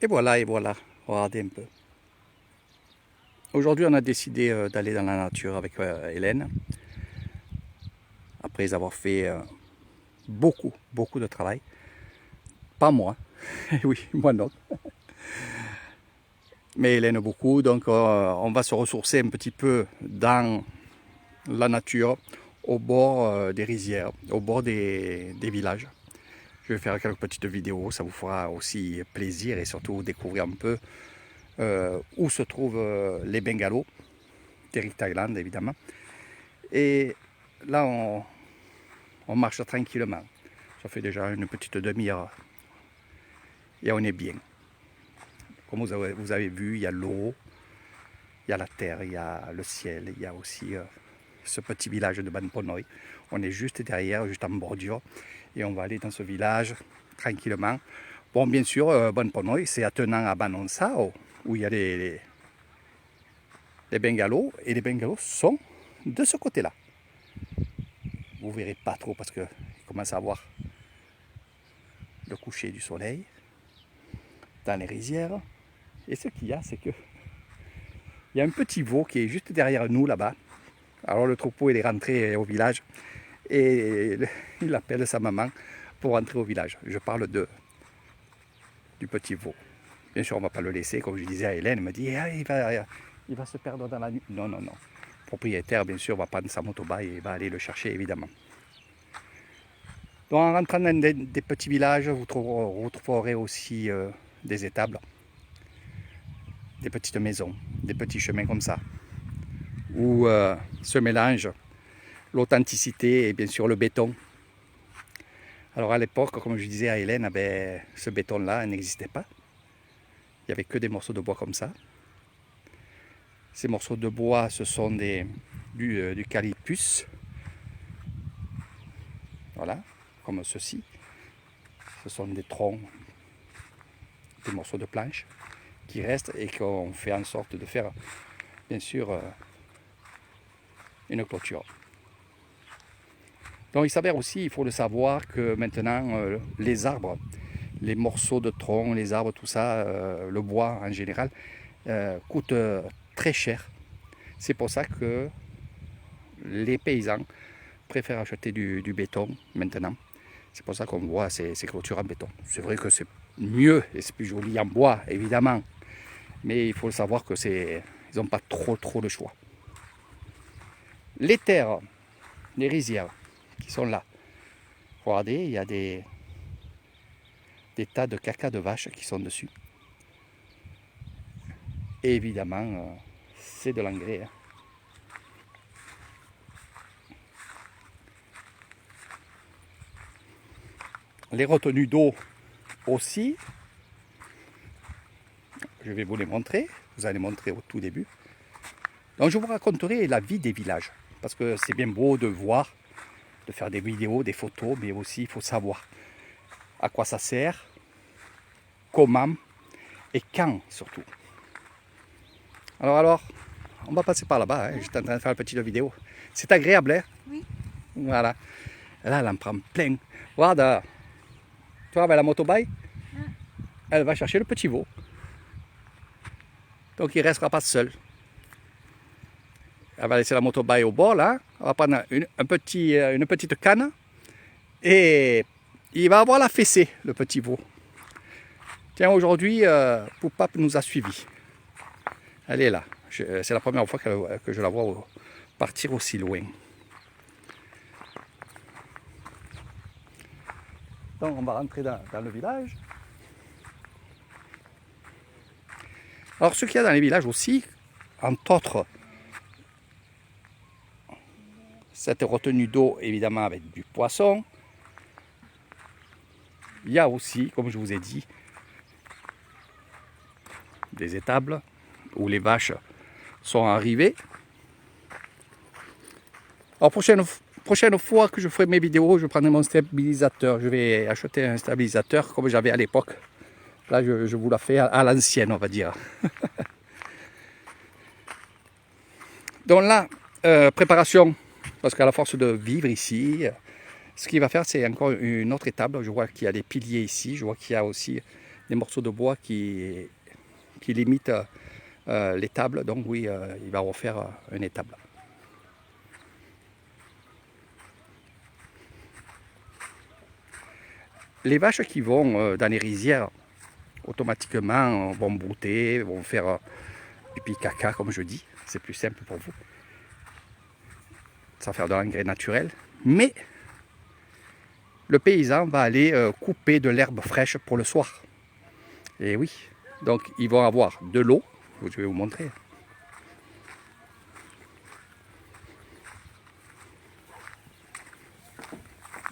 Et voilà, regardez un peu. Aujourd'hui, on a décidé d'aller dans la nature avec Hélène. Après avoir fait beaucoup de travail. Pas moi, oui, moi non. Mais Hélène beaucoup, donc on va se ressourcer un petit peu dans la nature, au bord des rizières, au bord des villages. Je vais faire quelques petites vidéos, ça vous fera aussi plaisir et surtout découvrir un peu où se trouvent les bungalows, Terry Thailand évidemment. Et là on marche tranquillement, ça fait déjà une petite demi-heure et on est bien. Comme vous avez vu, il y a l'eau, il y a la terre, il y a le ciel, il y a aussi ce petit village de Ban Ponoy. On est juste derrière, juste en bordure, et on va aller dans ce village tranquillement. Bon, bien sûr, Ban Ponoy, c'est attenant à Ban On Sao, où il y a les bungalows, et les bungalows sont de ce côté-là. Vous verrez pas trop parce qu'il commence à avoir le coucher du soleil dans les rizières. Et ce qu'il y a, c'est que il y a un petit veau qui est juste derrière nous là-bas. Alors le troupeau il est rentré au village et il appelle sa maman pour rentrer au village. Je parle du petit veau. Bien sûr, on ne va pas le laisser, comme je disais à Hélène, elle me dit ah, il va se perdre dans la nuit. Non. Le propriétaire, bien sûr, va prendre sa motoba et va aller le chercher, évidemment. Donc, en rentrant dans des petits villages, vous retrouverez aussi des étables, des petites maisons, des petits chemins comme ça, où se mélangent l'authenticité et bien sûr le béton. Alors à l'époque, comme je disais à Hélène, ce béton-là n'existait pas. Il n'y avait que des morceaux de bois comme ça. Ces morceaux de bois, ce sont du eucalyptus. Voilà, comme ceci. Ce sont des troncs, des morceaux de planche qui restent et qu'on fait en sorte de faire, bien sûr, une clôture. Donc il s'avère aussi, il faut le savoir, que maintenant, les arbres, les morceaux de tronc, les arbres, tout ça, le bois en général, coûte très cher. C'est pour ça que les paysans préfèrent acheter du béton maintenant. C'est pour ça qu'on voit ces clôtures en béton. C'est vrai que c'est mieux et c'est plus joli en bois, évidemment. Mais il faut le savoir que ils n'ont pas trop de choix. Les terres, les rizières qui sont là. Regardez, il y a des tas de caca de vache qui sont dessus. Et évidemment, c'est de l'engrais. Hein. Les retenues d'eau aussi. Je vais vous les montrer. Vous allez montrer au tout début. Donc je vous raconterai la vie des villages. Parce que c'est bien beau de voir, de faire des vidéos, des photos, mais aussi il faut savoir à quoi ça sert, comment et quand surtout. Alors, on va passer par là-bas. Hein. J'étais en train de faire une petite vidéo. C'est agréable, hein? Oui. Voilà. Et là, elle en prend plein. Regarde, tu vois, avec la motobike, elle va chercher le petit veau. Donc, il ne restera pas seul. Elle va laisser la motobike au bord, là. On va prendre une petite canne. Et il va avoir la fessée, le petit veau. Tiens, aujourd'hui, Poupap nous a suivis. Elle est là. C'est la première fois que je la vois partir aussi loin. Donc on va rentrer dans le village. Alors ce qu'il y a dans les villages aussi, entre autres, cette retenue d'eau évidemment avec du poisson. Il y a aussi, comme je vous ai dit, des étables où les vaches sont arrivées. Alors prochaine fois que je ferai mes vidéos, je prendrai mon stabilisateur. Je vais acheter un stabilisateur comme j'avais à l'époque. Là, je vous la fais à l'ancienne, on va dire. Donc là, préparation, parce qu'à la force de vivre ici, ce qu'il va faire, c'est encore une autre étable. Je vois qu'il y a des piliers ici, je vois qu'il y a aussi des morceaux de bois qui limitent l'étable. Donc oui, il va refaire une étable. Les vaches qui vont dans les rizières, automatiquement vont brouter, vont faire pipi caca comme je dis. C'est plus simple pour vous. Sans faire de l'engrais naturel. Mais le paysan va aller couper de l'herbe fraîche pour le soir. Et oui, donc ils vont avoir de l'eau. Je vais vous montrer.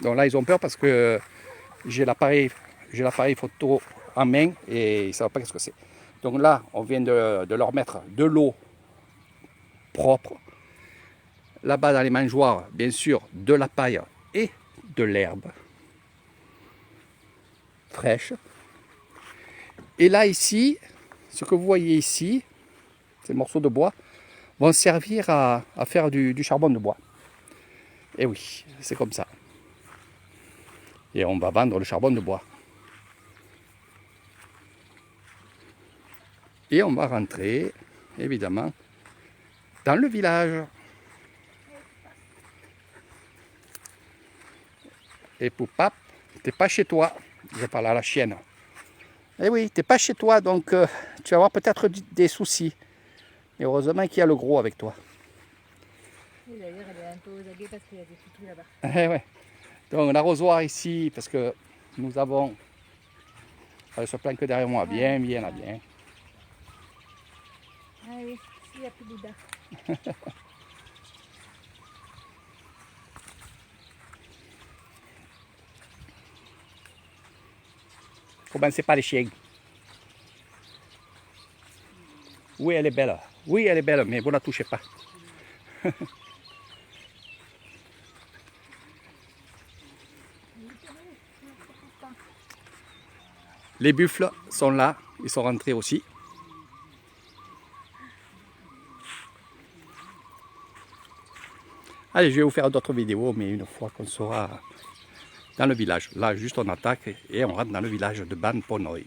Donc là, ils ont peur parce que j'ai l'appareil photo en main et ils ne savent pas ce que c'est. Donc là, on vient de leur mettre de l'eau propre. Là-bas, dans les mangeoires, bien sûr, de la paille et de l'herbe fraîche. Et là, ici, ce que vous voyez ici, ces morceaux de bois, vont servir à faire du charbon de bois. Et oui, c'est comme ça. Et on va vendre le charbon de bois. Et on va rentrer, évidemment, dans le village. Et Poupap, t'es pas chez toi. Je parle à la chienne. Eh oui, t'es pas chez toi, donc tu vas avoir peut-être des soucis. Et heureusement qu'il y a le gros avec toi. Oui, d'ailleurs, elle est un peu aux aguets parce qu'il y a des toutous là-bas. Eh ouais. Donc l'arrosoir ici, parce que nous avons, elle se plaint que derrière moi, bien, là, bien. Ah oui, ici, il n'y a plus d'Ida. Commencez pas les chiens. Oui, elle est belle. Oui, elle est belle, mais vous ne la touchez pas. Les buffles sont là, ils sont rentrés aussi. Allez, je vais vous faire d'autres vidéos, mais une fois qu'on sera dans le village. Là, juste on attaque et on rentre dans le village de Ban Ponoy.